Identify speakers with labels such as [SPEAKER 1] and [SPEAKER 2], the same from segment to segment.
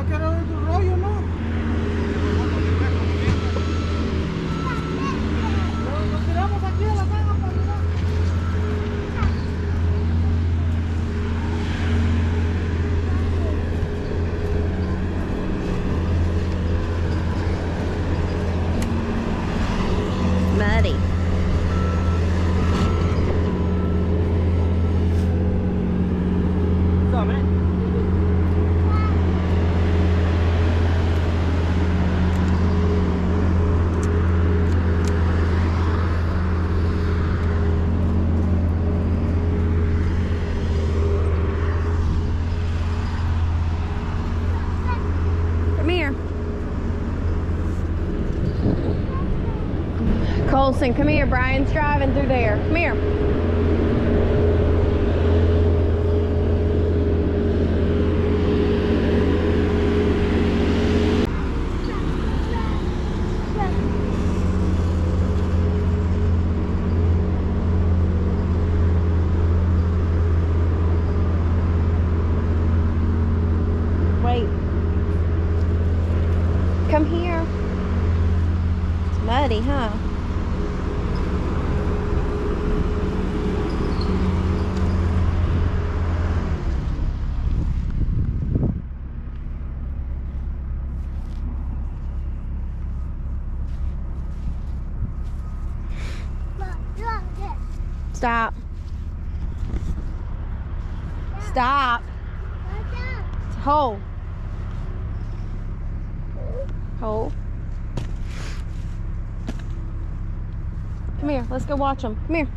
[SPEAKER 1] a quedar otro rollo, ¿no? Lo tiramos aquí a la caja para arriba.
[SPEAKER 2] Muddy.
[SPEAKER 1] What's up, man?
[SPEAKER 2] Come here. Colson, come here. Brian's driving through there. Come here. Wait. Come here. It's muddy, huh? Stop. Stop. It's a hole. Hole. Come here. Let's go watch them. Come here.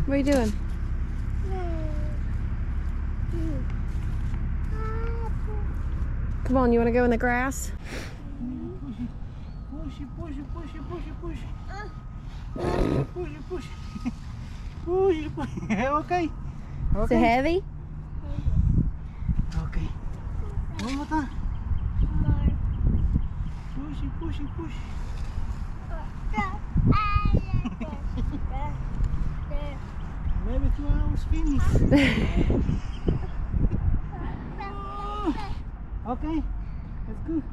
[SPEAKER 2] What are you doing? Come on, you want to go in the grass?
[SPEAKER 1] Push it, push it, push it, push it, push it. Push it, push it. Push it, push it. Okay.
[SPEAKER 2] Is it heavy?
[SPEAKER 1] Okay. One more time. Push it, push it, push it. Maybe 2 hours finish. Okay, that's good.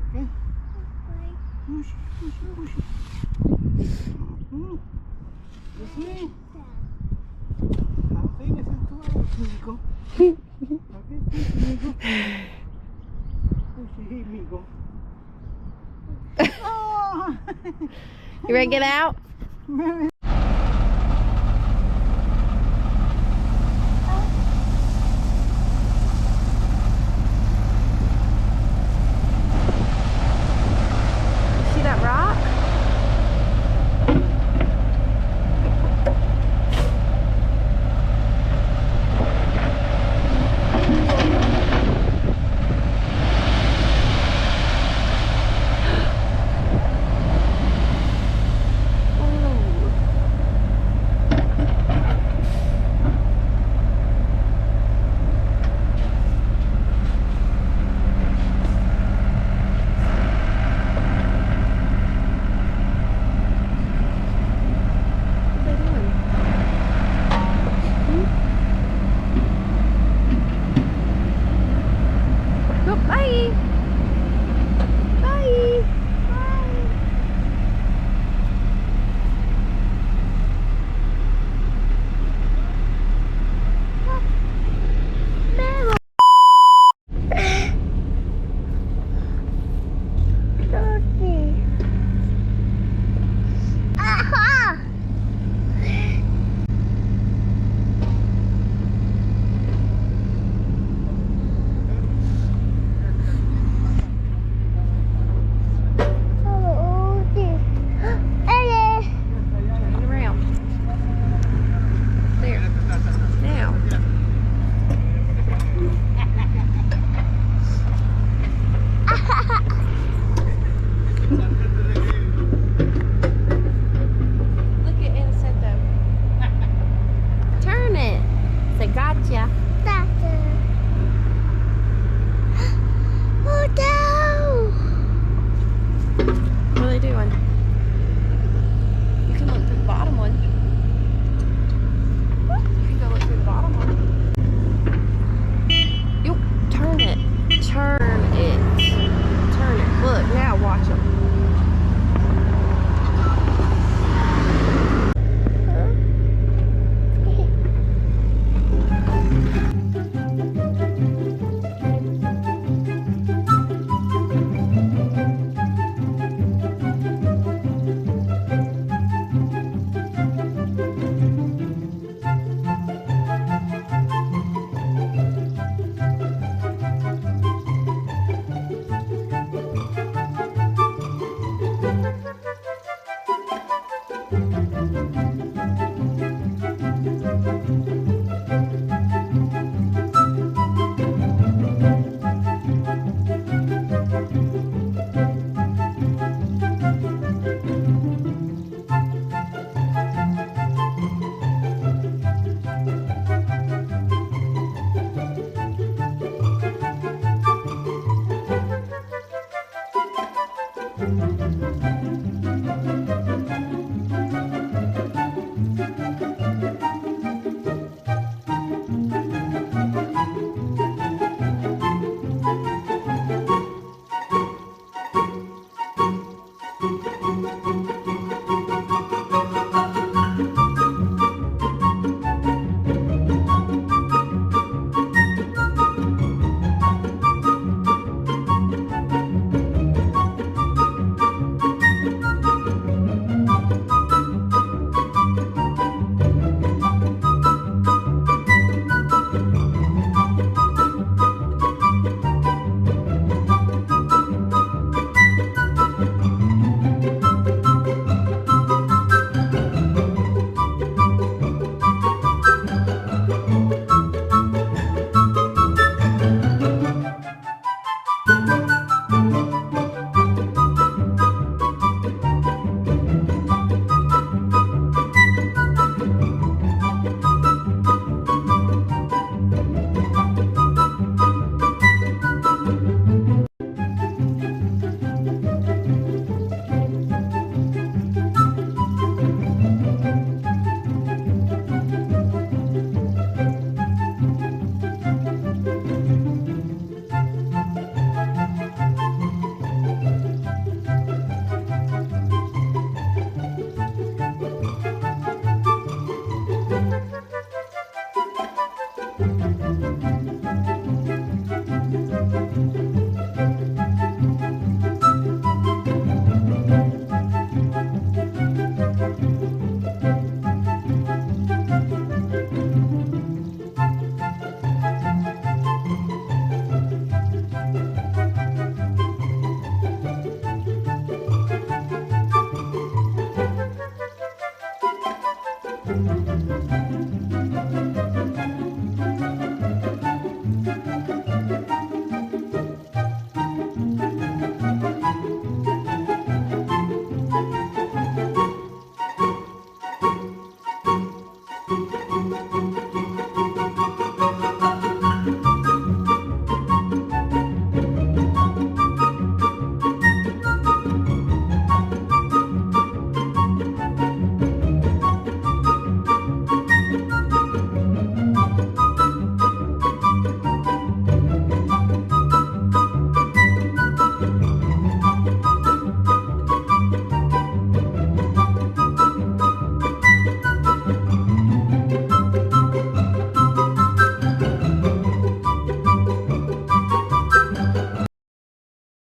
[SPEAKER 1] Okay. Push it, push it, push it. That's me. I'll finish in 2 hours, Migo. Okay, push it, Migo. Push it, Migo. Oh.
[SPEAKER 2] You ready to get out? See that rock?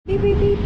[SPEAKER 2] Beep, beep, beep.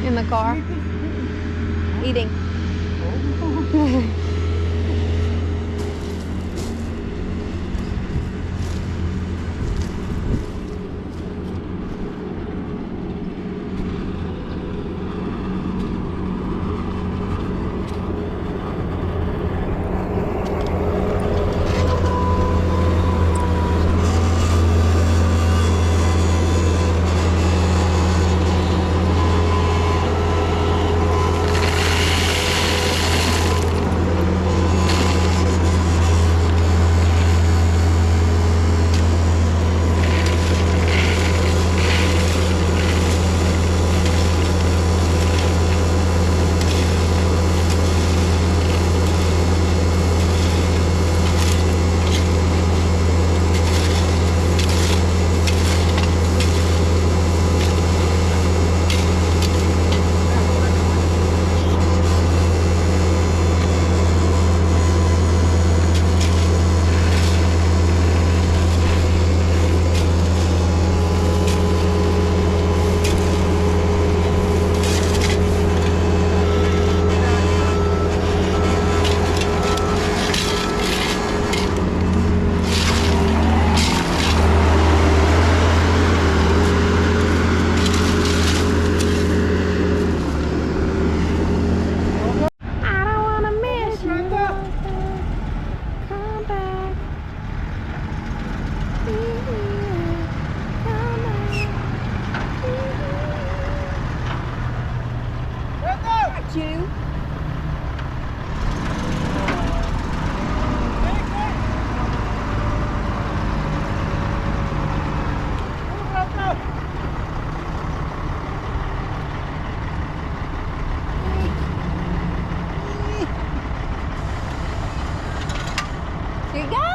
[SPEAKER 2] In the car. Eating. Here you go.